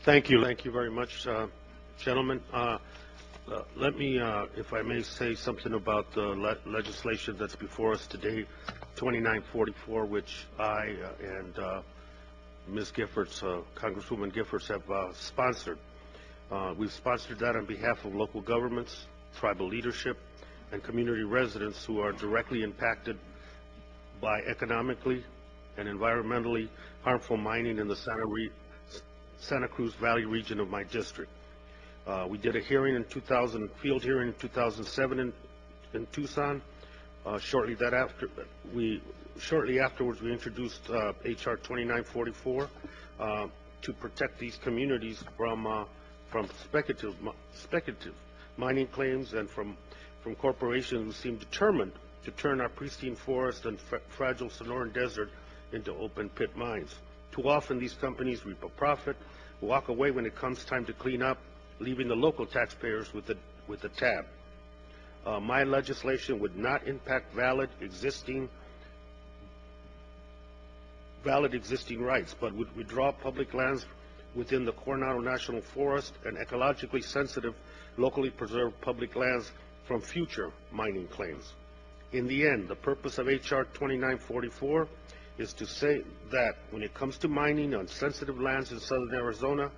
Thank you. Thank you very much, gentlemen. Let me, if I may, say something about the legislation that's before us today, 2944, which I and Ms. Giffords, Congresswoman Giffords, have sponsored. We've sponsored that on behalf of local governments, tribal leadership, and community residents who are directly impacted by economically and environmentally harmful mining in the Santa Cruz Valley region of my district. We did a hearing in field hearing in 2007 in Tucson. Shortly afterwards, we introduced HR 2944 to protect these communities from speculative mining claims and from corporations who seem determined to turn our pristine forest and fragile Sonoran desert into open pit mines. Too often these companies reap a profit, walk away when it comes time to clean up, leaving the local taxpayers with the tab. My legislation would not impact valid existing rights, but would withdraw public lands within the Coronado National Forest and ecologically sensitive, locally preserved public lands from future mining claims. In the end, the purpose of HR 2944 is to say that when it comes to mining on sensitive lands in southern Arizona,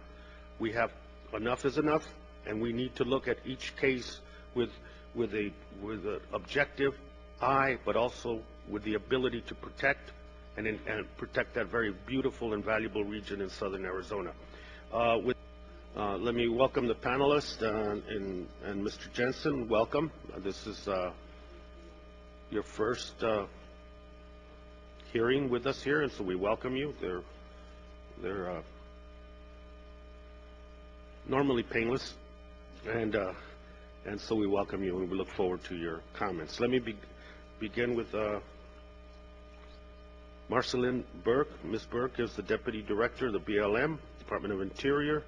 we have enough is enough, and we need to look at each case with an objective eye, but also with the ability to protect and protect that very beautiful and valuable region in southern Arizona. Let me welcome the panelists and Mr. Jensen. Welcome. This is your first hearing with us here, and so we welcome you. They're normally painless, and so we welcome you, and we look forward to your comments. Let me begin with Marceline Burke. Ms. Burke is the Deputy Director of the BLM, Department of Interior.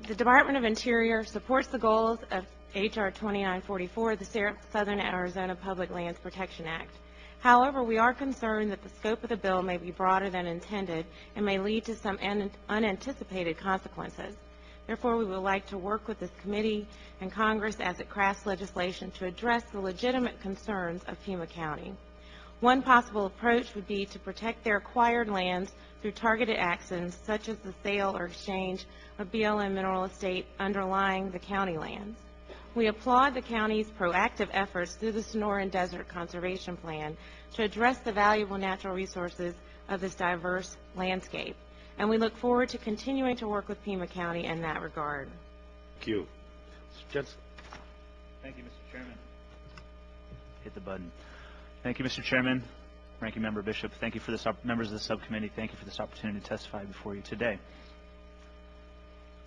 The Department of Interior supports the goals of HR 2944, the Southern Arizona Public Lands Protection Act. However, we are concerned that the scope of the bill may be broader than intended and may lead to some unanticipated consequences. Therefore, we would like to work with this committee and Congress as it crafts legislation to address the legitimate concerns of Pima County. One possible approach would be to protect their acquired lands through targeted actions such as the sale or exchange of BLM mineral estate underlying the county lands. We applaud the county's proactive efforts through the Sonoran Desert Conservation Plan to address the valuable natural resources of this diverse landscape, and we look forward to continuing to work with Pima County in that regard. Thank you. Mr. Jensen. Thank you, Mr. Chairman. Hit the button. Thank you, Mr. Chairman, Ranking Member Bishop. Thank you for this members of the subcommittee. Thank you for this opportunity to testify before you today.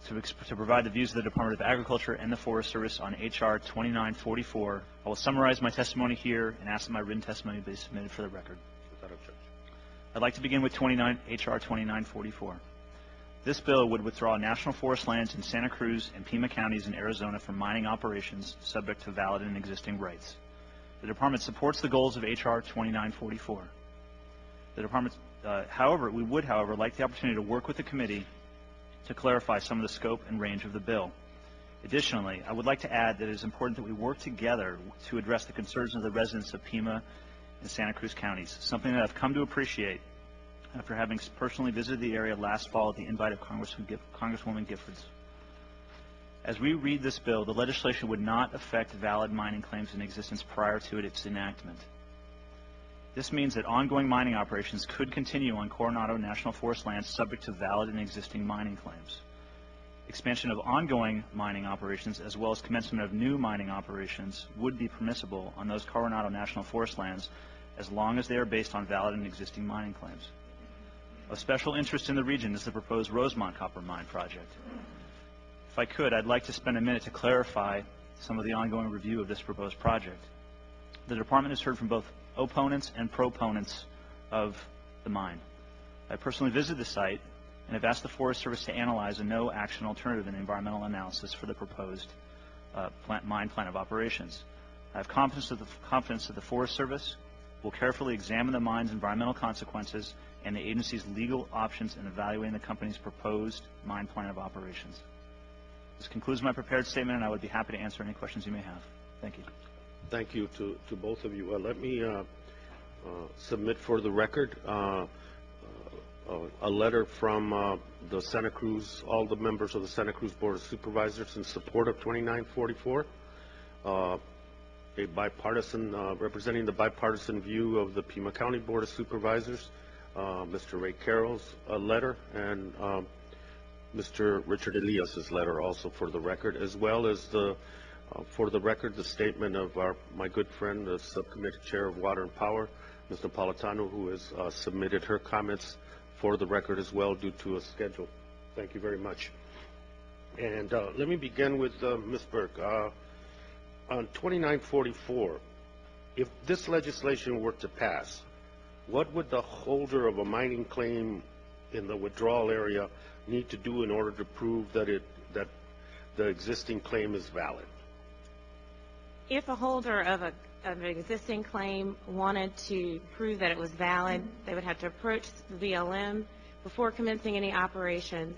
To provide the views of the Department of Agriculture and the Forest Service on HR 2944, I will summarize my testimony here and ask that my written testimony be submitted for the record. I'd like to begin with HR 2944. This bill would withdraw national forest lands in Santa Cruz and Pima counties in Arizona from mining operations subject to valid and existing rights. The Department supports the goals of HR 2944. The Department, however, like the opportunity to work with the committee to clarify some of the scope and range of the bill. Additionally, I would like to add that it is important that we work together to address the concerns of the residents of Pima and Santa Cruz counties, something that I've come to appreciate after having personally visited the area last fall at the invite of Congresswoman Giffords. As we read this bill, the legislation would not affect valid mining claims in existence prior to its enactment. This means that ongoing mining operations could continue on Coronado National Forest lands subject to valid and existing mining claims. Expansion of ongoing mining operations as well as commencement of new mining operations would be permissible on those Coronado National Forest lands as long as they are based on valid and existing mining claims. Of special interest in the region is the proposed Rosemont Copper Mine project. If I could, I'd like to spend a minute to clarify some of the ongoing review of this proposed project. The Department has heard from both opponents and proponents of the mine. I personally visited the site and have asked the Forest Service to analyze a no-action alternative in the environmental analysis for the proposed mine plan of operations. I have confidence that the Forest Service, will carefully examine the mine's environmental consequences and the agency's legal options in evaluating the company's proposed mine plan of operations. This concludes my prepared statement, and I would be happy to answer any questions you may have. Thank you. Thank you to both of you. Let me submit for the record a letter from the Santa Cruz, all the members of the Santa Cruz Board of Supervisors in support of 2944. A bipartisan, representing the bipartisan view of the Pima County Board of Supervisors, Mr. Ray Carroll's letter, and Mr. Richard Elias's letter also for the record, as well as the, for the record, the statement of my good friend, the Subcommittee Chair of Water and Power, Ms. Napolitano, who has submitted her comments for the record as well due to a schedule. Thank you very much. And let me begin with Ms. Burke. On 2944, if this legislation were to pass, what would the holder of a mining claim in the withdrawal area need to do in order to prove that the existing claim is valid? If a holder of an existing claim wanted to prove that it was valid, they would have to approach the BLM before commencing any operations,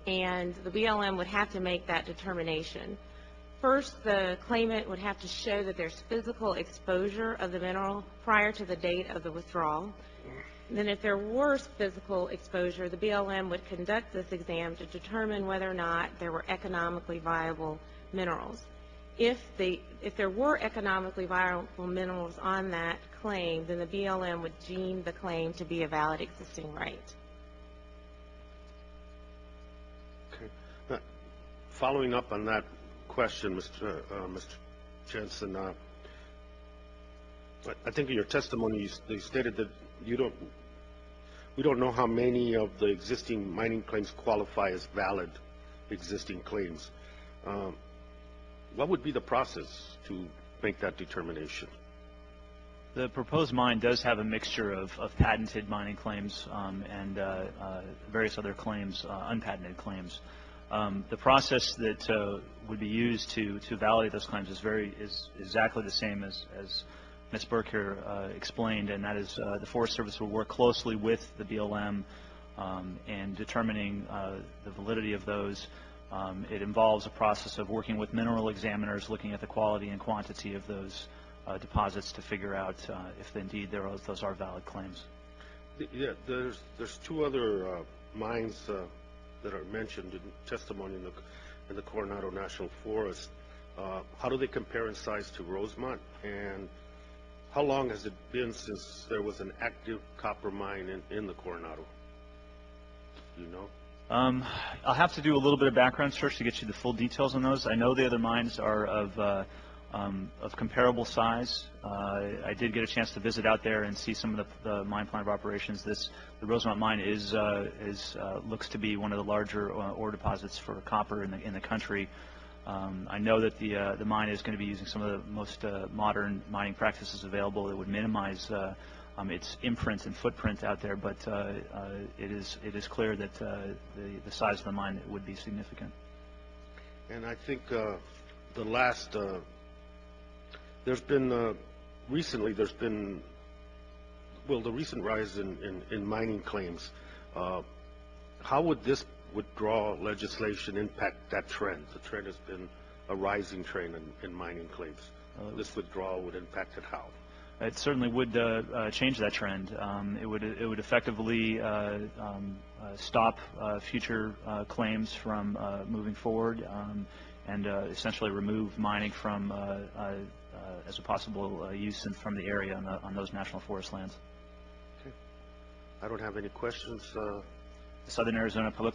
and the BLM would have to make that determination. First, the claimant would have to show that there's physical exposure of the mineral prior to the date of the withdrawal. And then if there were physical exposure, the BLM would conduct this exam to determine whether or not there were economically viable minerals. If there were economically viable minerals on that claim, then the BLM would deem the claim to be a valid existing right. Okay. Following up on that question, Mr. Jensen, I think in your testimony you stated that we don't know how many of the existing mining claims qualify as valid existing claims. What would be the process to make that determination? The proposed mine does have a mixture of patented mining claims and various other claims, unpatented claims. The process that would be used to validate those claims is exactly the same as Ms. Burke here explained, and that is the Forest Service will work closely with the BLM in determining the validity of those. It involves a process of working with mineral examiners, looking at the quality and quantity of those deposits to figure out if indeed those are valid claims. Yeah, there's two other mines that are mentioned in testimony in the Coronado National Forest. How do they compare in size to Rosemont, and how long has it been since there was an active copper mine in the Coronado? Do you know? I'll have to do a little bit of background search to get you the full details on those. I know the other mines are of comparable size. I did get a chance to visit out there and see some of the mine plan of operations. The Rosemont mine looks to be one of the larger ore deposits for copper in the country. I know that the mine is going to be using some of the most modern mining practices available that would minimize its imprint and footprint out there, but it is clear that the size of the mine would be significant. And I think the last there's been recently the recent rise in mining claims. How would this withdrawal legislation impact that trend? The trend has been a rising trend in mining claims. This withdrawal would impact it how? It certainly would change that trend. It would effectively stop future claims from moving forward and essentially remove mining from as a possible use from the area on those national forest lands. Okay. I don't have any questions. The Southern Arizona Public